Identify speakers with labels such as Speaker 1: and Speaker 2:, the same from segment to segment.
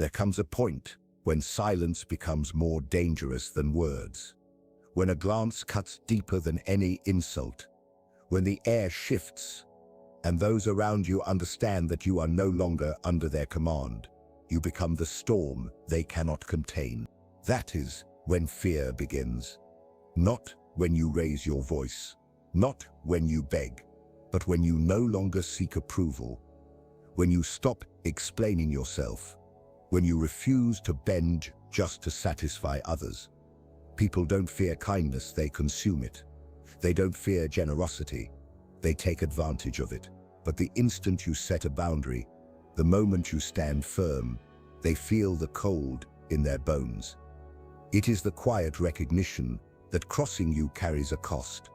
Speaker 1: There comes a point when silence becomes more dangerous than words, when a glance cuts deeper than any insult, when the air shifts and those around you understand that you are no longer under their command. You become the storm they cannot contain. That is when fear begins. Not when you raise your voice, not when you beg, but when you no longer seek approval, when you stop explaining yourself, when you refuse to bend just to satisfy others. People don't fear kindness, they consume it. They don't fear generosity, they take advantage of it. But the instant you set a boundary, the moment you stand firm, they feel the cold in their bones. It is the quiet recognition that crossing you carries a cost.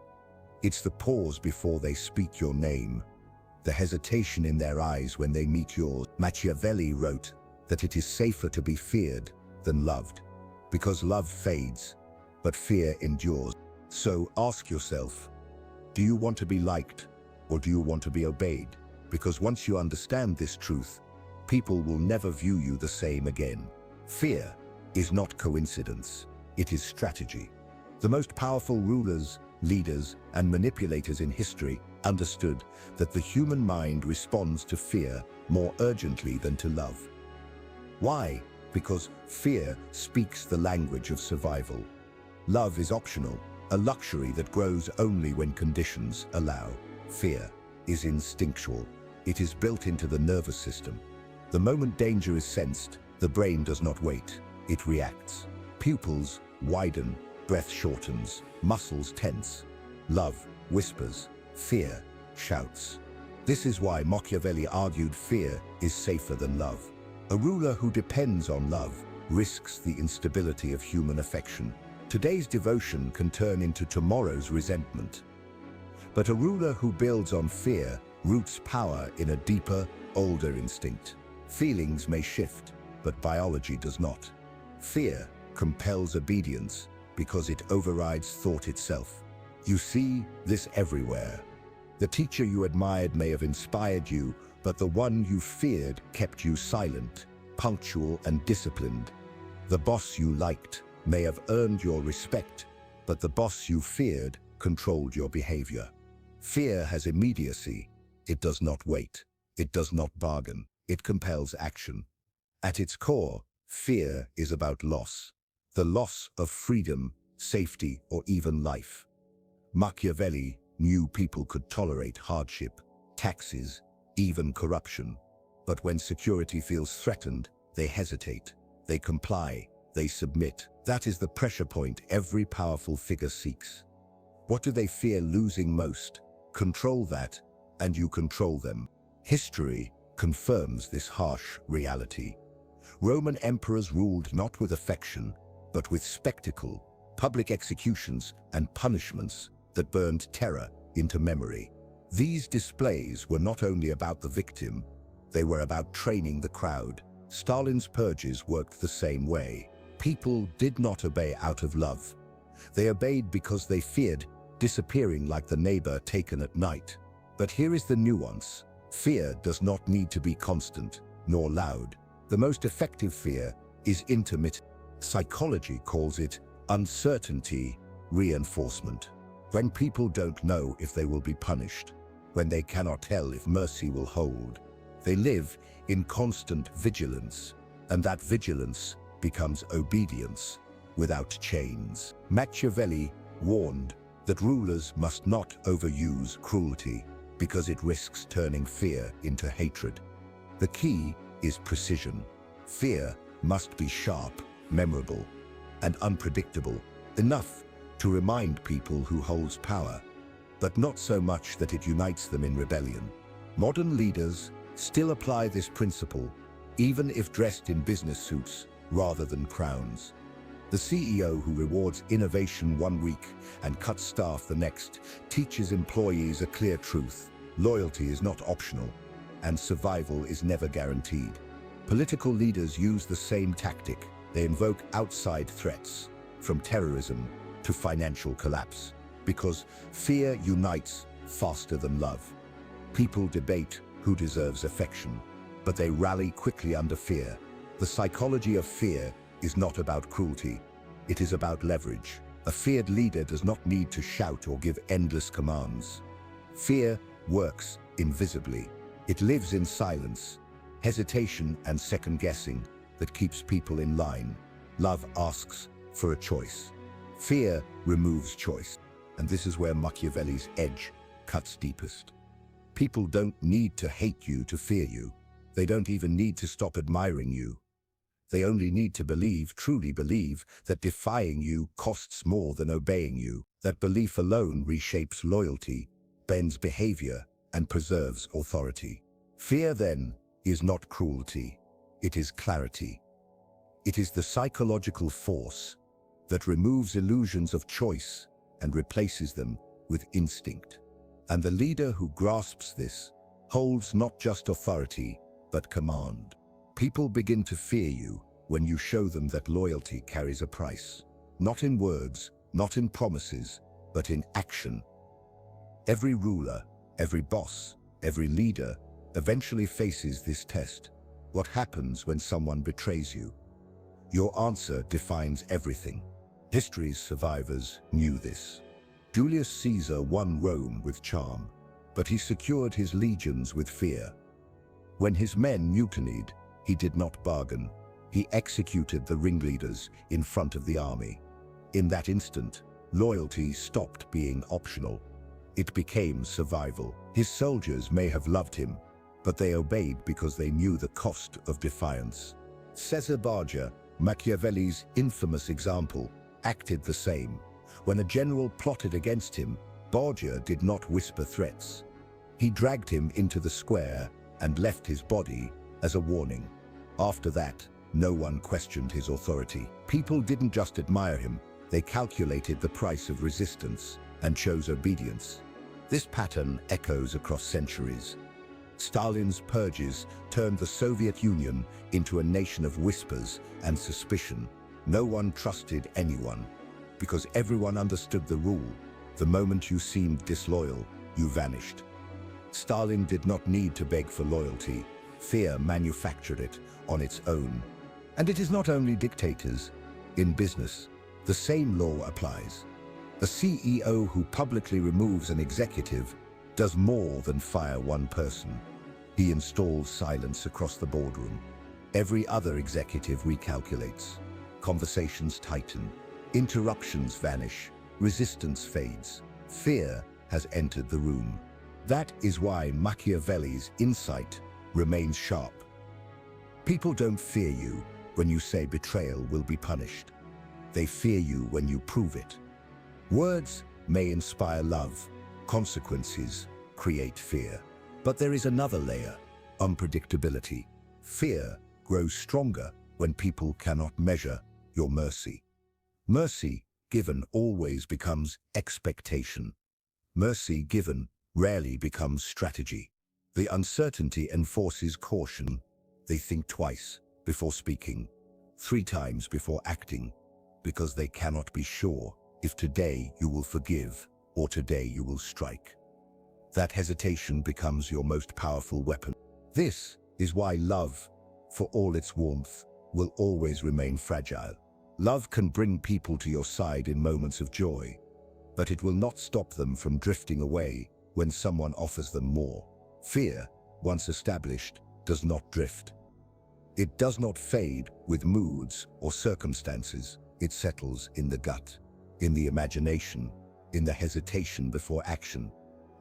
Speaker 1: It's the pause before they speak your name, the hesitation in their eyes when they meet yours. Machiavelli wrote that it is safer to be feared than loved, because love fades, but fear endures. So ask yourself, do you want to be liked, or do you want to be obeyed? Because once you understand this truth, people will never view you the same again. Fear is not coincidence, it is strategy. The most powerful rulers, leaders, and manipulators in history understood that the human mind responds to fear more urgently than to love. Why? Because fear speaks the language of survival. Love is optional, a luxury that grows only when conditions allow. Fear is instinctual. It is built into the nervous system. The moment danger is sensed, the brain does not wait. It reacts. Pupils widen, breath shortens, muscles tense. Love whispers, fear shouts. This is why Machiavelli argued fear is safer than love. A ruler who depends on love risks the instability of human affection. Today's devotion can turn into tomorrow's resentment. But a ruler who builds on fear roots power in a deeper, older instinct. Feelings may shift, but biology does not. Fear compels obedience because it overrides thought itself. You see this everywhere. The teacher you admired may have inspired you, but the one you feared kept you silent, punctual, and disciplined. The boss you liked may have earned your respect, but the boss you feared controlled your behavior. Fear has immediacy. It does not wait. It does not bargain. It compels action. At its core, fear is about loss. The loss of freedom, safety, or even life. Machiavelli knew people could tolerate hardship, taxes, even corruption. But when security feels threatened, they hesitate, they comply, they submit. That is the pressure point every powerful figure seeks. What do they fear losing most? Control that, and you control them. History confirms this harsh reality. Roman emperors ruled not with affection, but with spectacle, public executions, and punishments that burned terror into memory. These displays were not only about the victim, they were about training the crowd. Stalin's purges worked the same way. People did not obey out of love. They obeyed because they feared disappearing like the neighbor taken at night. But here is the nuance. Fear does not need to be constant, nor loud. The most effective fear is intermittent. Psychology calls it uncertainty reinforcement. When people don't know if they will be punished, when they cannot tell if mercy will hold, they live in constant vigilance, and that vigilance becomes obedience without chains. Machiavelli warned that rulers must not overuse cruelty because it risks turning fear into hatred. The key is precision. Fear must be sharp, memorable, and unpredictable, enough to remind people who holds power, but not so much that it unites them in rebellion. Modern leaders still apply this principle, even if dressed in business suits rather than crowns. The CEO who rewards innovation one week and cuts staff the next teaches employees a clear truth. Loyalty is not optional, and survival is never guaranteed. Political leaders use the same tactic. They invoke outside threats, from terrorism to financial collapse, because fear unites faster than love. People debate who deserves affection, but they rally quickly under fear. The psychology of fear is not about cruelty. It is about leverage. A feared leader does not need to shout or give endless commands. Fear works invisibly. It lives in silence, hesitation and second-guessing that keeps people in line. Love asks for a choice. Fear removes choice. And this is where Machiavelli's edge cuts deepest. People don't need to hate you to fear you. They don't even need to stop admiring you. They only need to believe, truly believe, that defying you costs more than obeying you. That belief alone reshapes loyalty, bends behavior, and preserves authority. Fear, then, is not cruelty. It is clarity. It is the psychological force that removes illusions of choice and replaces them with instinct. And the leader who grasps this holds not just authority, but command. People begin to fear you when you show them that loyalty carries a price. Not in words, not in promises, but in action. Every ruler, every boss, every leader eventually faces this test. What happens when someone betrays you? Your answer defines everything. History's survivors knew this. Julius Caesar won Rome with charm, but he secured his legions with fear. When his men mutinied, he did not bargain. He executed the ringleaders in front of the army. In that instant, loyalty stopped being optional. It became survival. His soldiers may have loved him, but they obeyed because they knew the cost of defiance. Caesar Borgia, Machiavelli's infamous example, acted the same. When a general plotted against him, Borgia did not whisper threats. He dragged him into the square and left his body as a warning. After that, no one questioned his authority. People didn't just admire him, they calculated the price of resistance and chose obedience. This pattern echoes across centuries. Stalin's purges turned the Soviet Union into a nation of whispers and suspicion. No one trusted anyone, because everyone understood the rule. The moment you seemed disloyal, you vanished. Stalin did not need to beg for loyalty. Fear manufactured it on its own. And it is not only dictators. In business, the same law applies. A CEO who publicly removes an executive does more than fire one person. He installs silence across the boardroom. Every other executive recalculates. Conversations tighten. Interruptions vanish. Resistance fades. Fear has entered the room. That is why Machiavelli's insight remains sharp. People don't fear you when you say betrayal will be punished. They fear you when you prove it. Words may inspire love. Consequences create fear. But there is another layer, unpredictability. Fear grows stronger when people cannot measure your mercy. Mercy given always becomes expectation. Mercy given rarely becomes strategy. The uncertainty enforces caution. They think twice before speaking, 3 times before acting, because they cannot be sure if today you will forgive or today you will strike. That hesitation becomes your most powerful weapon. This is why love, for all its warmth, will always remain fragile. Love can bring people to your side in moments of joy, but it will not stop them from drifting away when someone offers them more. Fear, once established, does not drift. It does not fade with moods or circumstances. It settles in the gut, in the imagination, in the hesitation before action.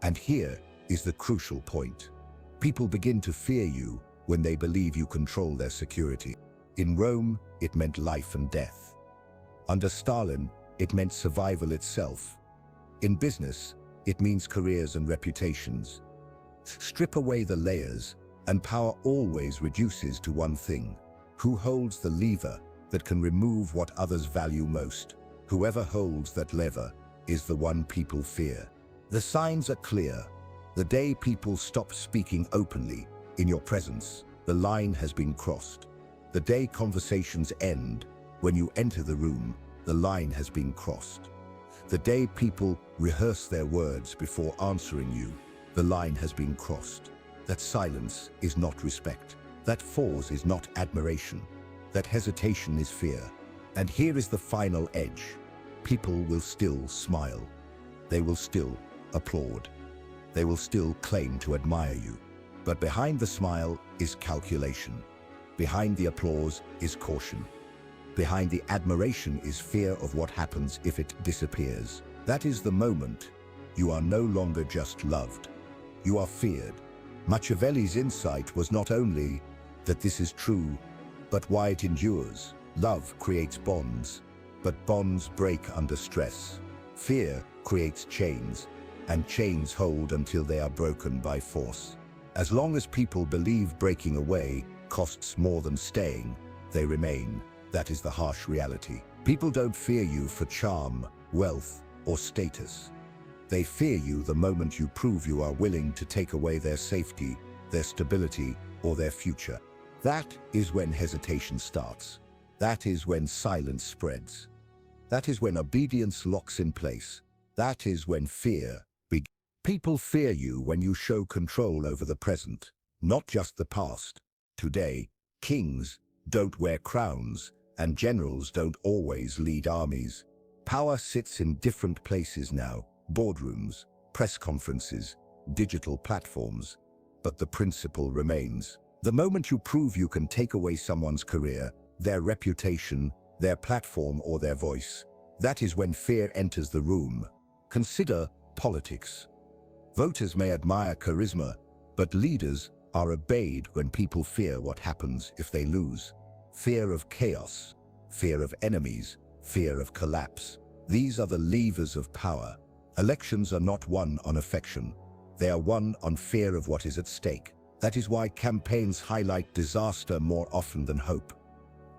Speaker 1: And here is the crucial point. People begin to fear you when they believe you control their security. In Rome, it meant life and death. Under Stalin, it meant survival itself. In business, it means careers and reputations. Strip away the layers, and power always reduces to one thing. Who holds the lever that can remove what others value most? Whoever holds that lever is the one people fear. The signs are clear. The day people stop speaking openly in your presence, the line has been crossed. The day conversations end, when you enter the room, the line has been crossed. The day people rehearse their words before answering you, the line has been crossed. That silence is not respect. That pause is not admiration. that hesitation is fear. And here is the final edge. People will still smile. They will still applaud. They will still claim to admire you. But behind the smile is calculation. Behind the applause is caution. Behind the admiration is fear of what happens if it disappears. That is the moment you are no longer just loved. You are feared. Machiavelli's insight was not only that this is true, but why it endures. Love creates bonds, but bonds break under stress. Fear creates chains, and chains hold until they are broken by force. As long as people believe breaking away costs more than staying, they remain. That is the harsh reality. People don't fear you for charm, wealth, or status. They fear you the moment you prove you are willing to take away their safety, their stability, or their future. That is when hesitation starts. That is when silence spreads. That is when obedience locks in place. That is when fear begins. People fear you when you show control over the present, not just the past. Today, kings don't wear crowns, and generals don't always lead armies. Power sits in different places now: boardrooms, press conferences, digital platforms. But the principle remains. The moment you prove you can take away someone's career, their reputation, their platform, or their voice, that is when fear enters the room. Consider politics. Voters may admire charisma, but leaders are obeyed when people fear what happens if they lose. Fear of chaos, fear of enemies, fear of collapse. These are the levers of power. Elections are not won on affection. They are won on fear of what is at stake. That is why campaigns highlight disaster more often than hope.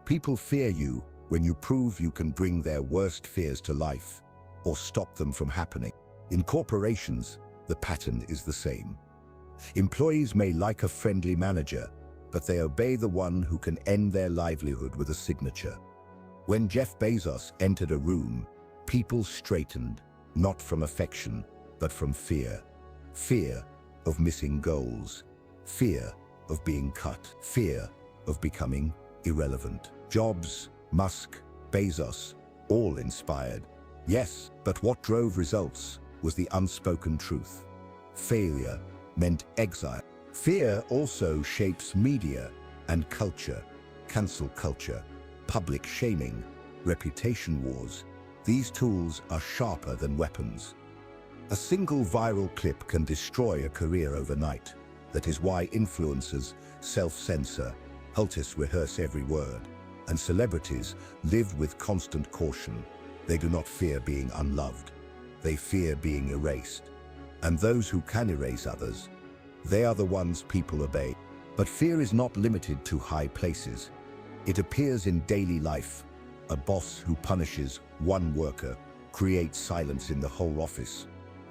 Speaker 1: People fear you when you prove you can bring their worst fears to life or stop them from happening. In corporations, the pattern is the same. Employees may like a friendly manager, but they obey the one who can end their livelihood with a signature. When Jeff Bezos entered a room, people straightened, not from affection, but from fear. Fear of missing goals. Fear of being cut. Fear of becoming irrelevant. Jobs, Musk, Bezos, all inspired. Yes, but what drove results was the unspoken truth. Failure meant exile. Fear also shapes media and culture. Cancel culture, public shaming, reputation wars. These tools are sharper than weapons. A single viral clip can destroy a career overnight. That is why influencers self-censor, cultists rehearse every word, and celebrities live with constant caution. They do not fear being unloved. They fear being erased. And those who can erase others, they are the ones people obey. But fear is not limited to high places. It appears in daily life. A boss who punishes one worker creates silence in the whole office.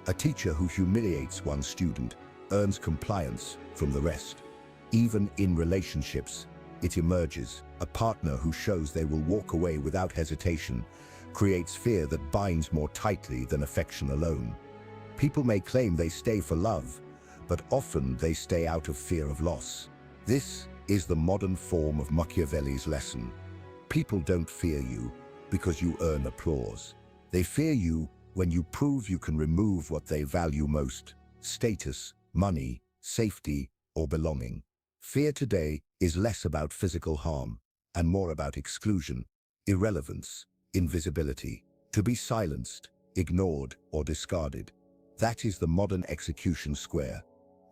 Speaker 1: A teacher who humiliates one student earns compliance from the rest. Even in relationships, it emerges. A partner who shows they will walk away without hesitation creates fear that binds more tightly than affection alone. People may claim they stay for love, but often they stay out of fear of loss. This is the modern form of Machiavelli's lesson. People don't fear you because you earn applause. They fear you when you prove you can remove what they value most: status, money, safety, or belonging. Fear today is less about physical harm and more about exclusion, irrelevance, invisibility. To be silenced, ignored, or discarded. That is the modern execution square.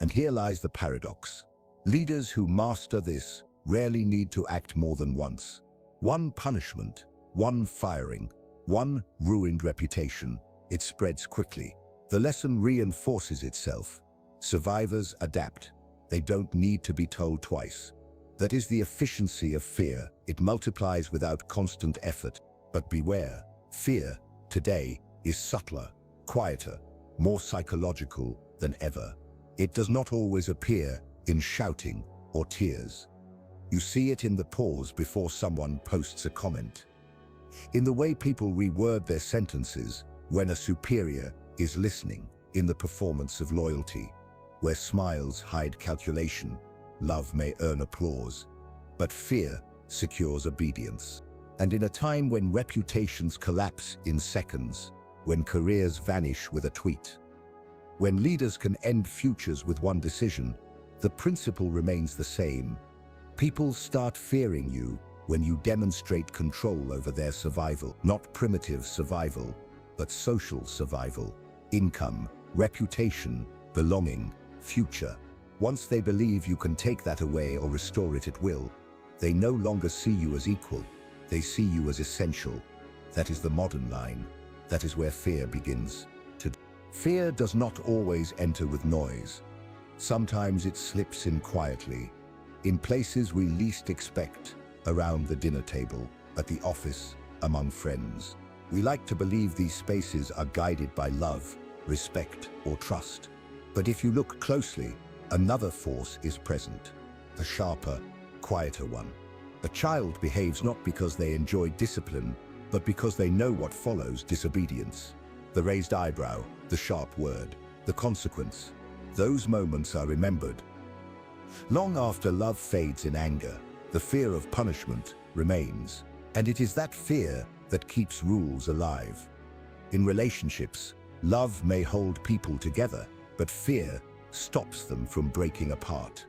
Speaker 1: And here lies the paradox. Leaders who master this rarely need to act more than once. One punishment, one firing, one ruined reputation. It spreads quickly. The lesson reinforces itself. Survivors adapt. They don't need to be told twice. That is the efficiency of fear. It multiplies without constant effort. But beware, fear today is subtler, quieter, more psychological than ever. It does not always appear in shouting or tears. You see it in the pause before someone posts a comment, in the way people reword their sentences when a superior is listening, in the performance of loyalty. Where smiles hide calculation, love may earn applause. But fear secures obedience. And in a time when reputations collapse in seconds, when careers vanish with a tweet, when leaders can end futures with one decision, the principle remains the same. People start fearing you when you demonstrate control over their survival. Not primitive survival, but social survival. Income, reputation, belonging, future. Once they believe you can take that away or restore it at will, they no longer see you as equal. They see you as essential. That is the modern line. That is where fear begins. Fear does not always enter with noise. Sometimes it slips in quietly, in places we least expect, around the dinner table, at the office, among friends. We like to believe these spaces are guided by love, respect, or trust. But if you look closely, another force is present, a sharper, quieter one. A child behaves not because they enjoy discipline, but because they know what follows disobedience. The raised eyebrow, the sharp word, the consequence. Those moments are remembered. Long after love fades in anger, the fear of punishment remains. And it is that fear that keeps rules alive. In relationships, love may hold people together, but fear stops them from breaking apart.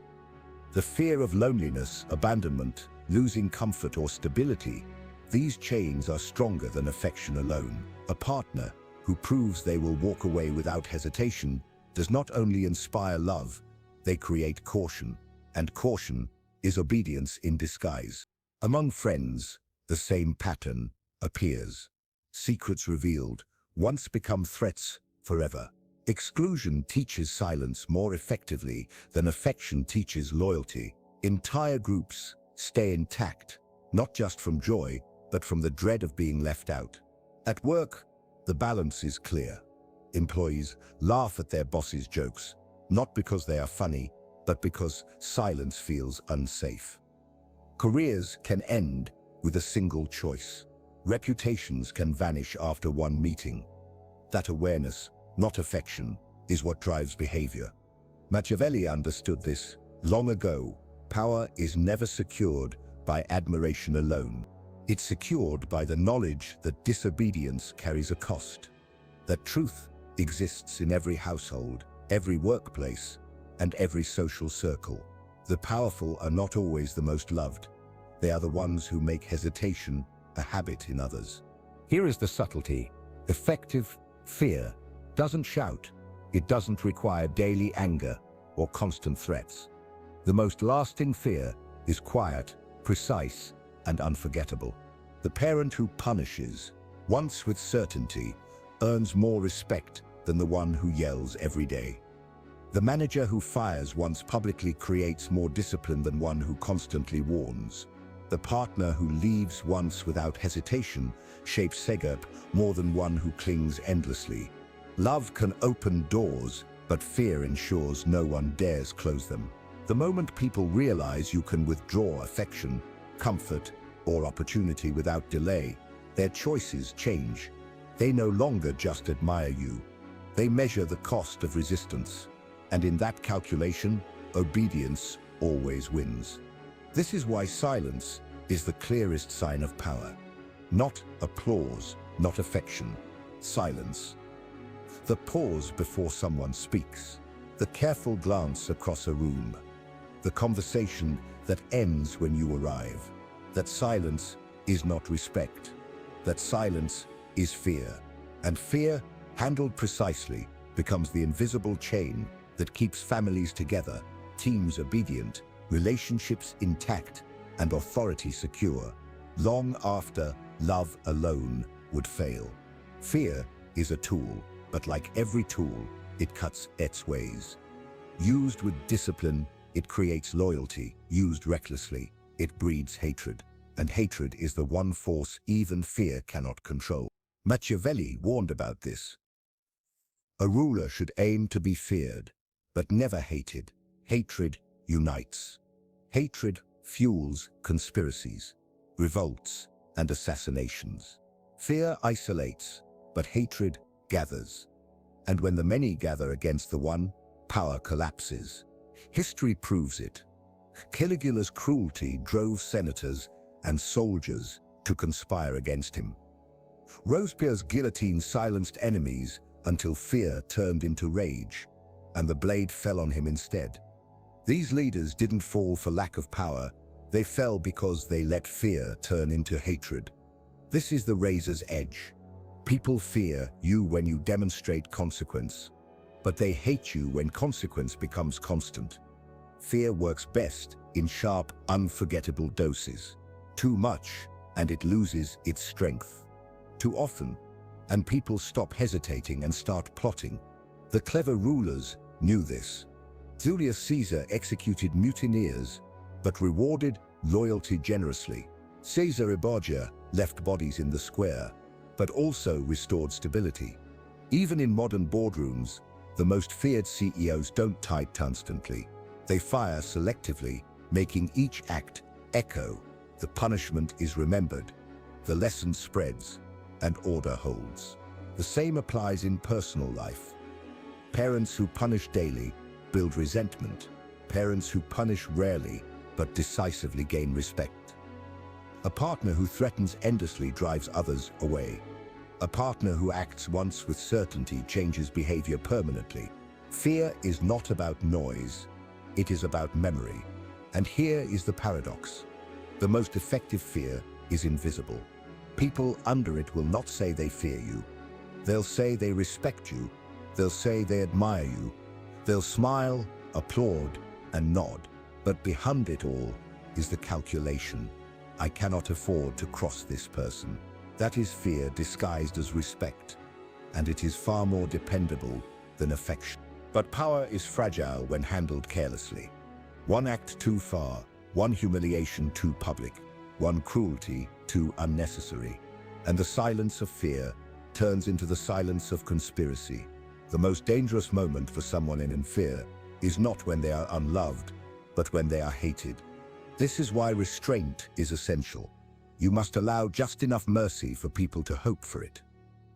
Speaker 1: The fear of loneliness, abandonment, losing comfort or stability, these chains are stronger than affection alone. A partner who proves they will walk away without hesitation does not only inspire love, they create caution, and caution is obedience in disguise. Among friends, the same pattern appears. Secrets revealed once become threats forever. Exclusion teaches silence more effectively than affection teaches loyalty. Entire groups stay intact, not just from joy, but from the dread of being left out. At work, the balance is clear. Employees laugh at their boss's jokes, not because they are funny, but because silence feels unsafe. Careers can end with a single choice. Reputations can vanish after one meeting. That awareness, not affection, is what drives behavior. Machiavelli understood this long ago. Power is never secured by admiration alone. It's secured by the knowledge that disobedience carries a cost. That truth exists in every household, every workplace, and every social circle. The powerful are not always the most loved. They are the ones who make hesitation a habit in others. Here is the subtlety. Effective fear doesn't shout. It doesn't require daily anger or constant threats. The most lasting fear is quiet, precise, and unforgettable. The parent who punishes, once with certainty, earns more respect than the one who yells every day. The manager who fires once publicly creates more discipline than one who constantly warns. The partner who leaves once without hesitation shapes Segep more than one who clings endlessly. Love can open doors, but fear ensures no one dares close them. The moment people realize you can withdraw affection, comfort, or opportunity without delay, their choices change. They no longer just admire you. They measure the cost of resistance. And in that calculation, obedience always wins. This is why silence is the clearest sign of power. Not applause, not affection. Silence. The pause before someone speaks. The careful glance across a room. The conversation that ends when you arrive. That silence is not respect. That silence is fear. And fear, handled precisely, becomes the invisible chain that keeps families together, teams obedient, relationships intact, and authority secure, long after love alone would fail. Fear is a tool, but like every tool, it cuts its ways. Used with discipline, it creates loyalty. Used recklessly, it breeds hatred. And hatred is the one force even fear cannot control. Machiavelli warned about this. A ruler should aim to be feared, but never hated. Hatred unites. Hatred fuels conspiracies, revolts, and assassinations. Fear isolates, but hatred gathers. And when the many gather against the one, power collapses. History proves it. Caligula's cruelty drove senators and soldiers to conspire against him. Robespierre's guillotine silenced enemies until fear turned into rage, and the blade fell on him instead. These leaders didn't fall for lack of power, they fell because they let fear turn into hatred. This is the razor's edge. People fear you when you demonstrate consequence, but they hate you when consequence becomes constant. Fear works best in sharp, unforgettable doses. Too much, and it loses its strength. Too often, and people stop hesitating and start plotting. The clever rulers knew this. Julius Caesar executed mutineers, but rewarded loyalty generously. Caesar Borgia left bodies in the square, but also restored stability. Even in modern boardrooms, the most feared CEOs don't type constantly. They fire selectively, making each act echo. The punishment is remembered, the lesson spreads, and order holds. The same applies in personal life. Parents who punish daily build resentment. Parents who punish rarely but decisively gain respect. A partner who threatens endlessly drives others away. A partner who acts once with certainty changes behavior permanently. Fear is not about noise, it is about memory. And here is the paradox. The most effective fear is invisible. People under it will not say they fear you. They'll say they respect you. They'll say they admire you. They'll smile, applaud, and nod. But behind it all is the calculation. I cannot afford to cross this person. That is fear disguised as respect, and it is far more dependable than affection. But power is fragile when handled carelessly. One act too far, one humiliation too public, one cruelty too unnecessary, and the silence of fear turns into the silence of conspiracy. The most dangerous moment for someone in fear is not when they are unloved, but when they are hated. This is why restraint is essential. You must allow just enough mercy for people to hope for it,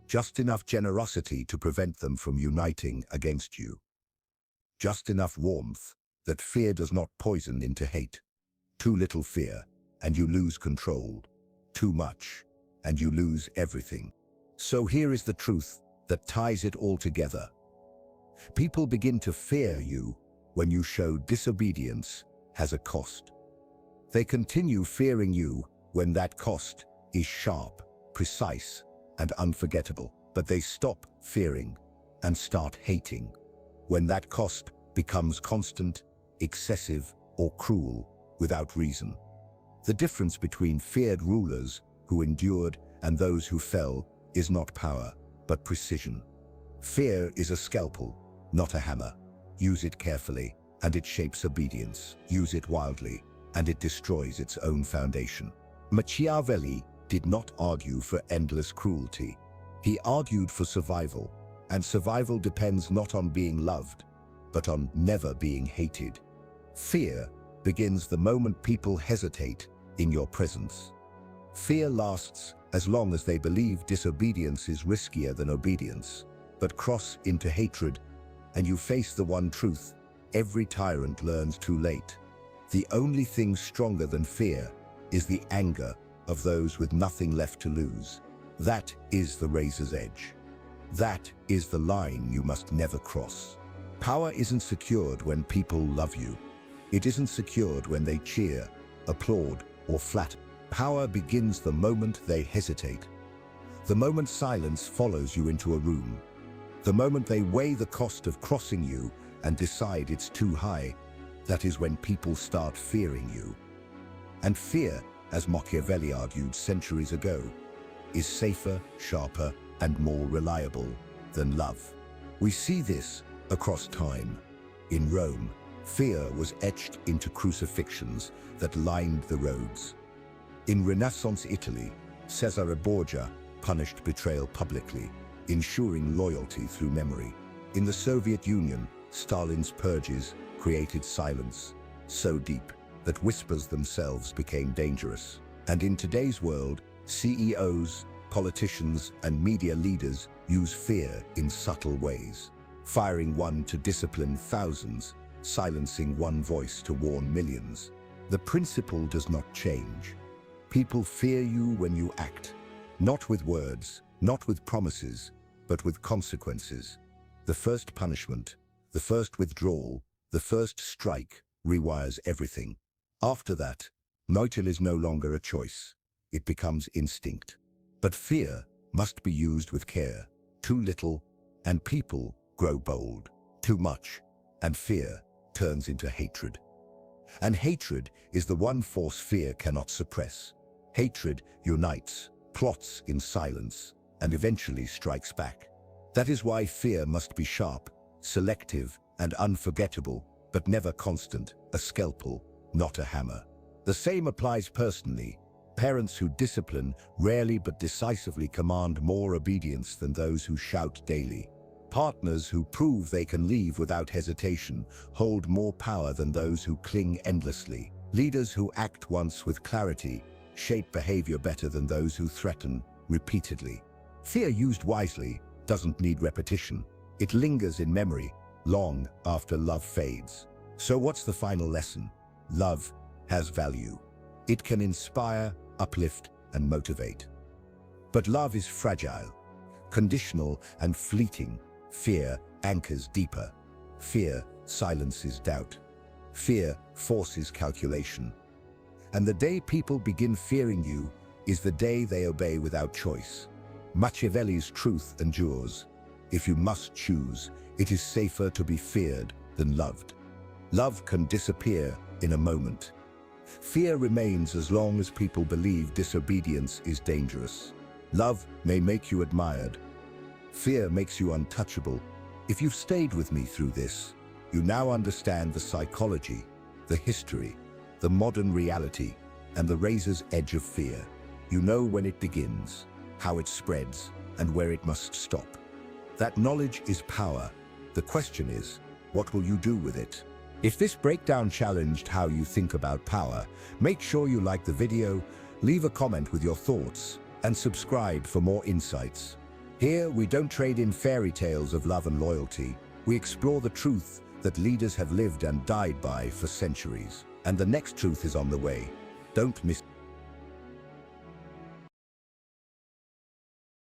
Speaker 1: just enough generosity to prevent them from uniting against you, just enough warmth that fear does not poison into hate. Too little fear, and you lose control. Too much, and you lose everything. So here is the truth that ties it all together. People begin to fear you when you show disobedience has a cost. They continue fearing you when that cost is sharp, precise, and unforgettable. But they stop fearing and start hating when that cost becomes constant, excessive, or cruel without reason. The difference between feared rulers who endured and those who fell is not power, but precision. Fear is a scalpel, not a hammer. Use it carefully, and it shapes obedience. Use it wildly, and it destroys its own foundation. Machiavelli did not argue for endless cruelty. He argued for survival, and survival depends not on being loved, but on never being hated. Fear begins the moment people hesitate in your presence. Fear lasts as long as they believe disobedience is riskier than obedience. But cross into hatred, and you face the one truth: every tyrant learns too late. The only thing stronger than fear is the anger of those with nothing left to lose. That is the razor's edge. That is the line you must never cross. Power isn't secured when people love you. It isn't secured when they cheer, applaud, or flatter. Power begins the moment they hesitate. The moment silence follows you into a room. The moment they weigh the cost of crossing you and decide it's too high. That is when people start fearing you. And fear, as Machiavelli argued centuries ago, is safer, sharper, and more reliable than love. We see this across time. In Rome, fear was etched into crucifixions that lined the roads. In Renaissance Italy, Cesare Borgia punished betrayal publicly, ensuring loyalty through memory. In the Soviet Union, Stalin's purges created silence so deep that whispers themselves became dangerous. And in today's world, CEOs, politicians, and media leaders use fear in subtle ways, firing one to discipline thousands, silencing one voice to warn millions. The principle does not change. People fear you when you act, not with words, not with promises, but with consequences. The first punishment, the first withdrawal, the first strike rewires everything. After that, loyalty is no longer a choice. It becomes instinct. But fear must be used with care. Too little, and people grow bold. Too much, and fear turns into hatred. And hatred is the one force fear cannot suppress. Hatred unites, plots in silence, and eventually strikes back. That is why fear must be sharp, selective, and unforgettable, but never constant, a scalpel, not a hammer. The same applies personally. Parents who discipline rarely but decisively command more obedience than those who shout daily. Partners who prove they can leave without hesitation hold more power than those who cling endlessly. Leaders who act once with clarity shape behavior better than those who threaten repeatedly. Fear used wisely doesn't need repetition. It lingers in memory long after love fades. So what's the final lesson? Love has value. It can inspire, uplift, and motivate. But love is fragile, conditional, and fleeting. Fear anchors deeper. Fear silences doubt. Fear forces calculation. And the day people begin fearing you is the day they obey without choice. Machiavelli's truth endures. If you must choose, it is safer to be feared than loved. Love can disappear in a moment. Fear remains as long as people believe disobedience is dangerous. Love may make you admired. Fear makes you untouchable. If you've stayed with me through this, you now understand the psychology, the history, the modern reality, and the razor's edge of fear. You know when it begins, how it spreads, and where it must stop. That knowledge is power. The question is, what will you do with it? If this breakdown challenged how you think about power, make sure you like the video, leave a comment with your thoughts, and subscribe for more insights. Here, we don't trade in fairy tales of love and loyalty. We explore the truth that leaders have lived and died by for centuries. And the next truth is on the way. Don't miss it.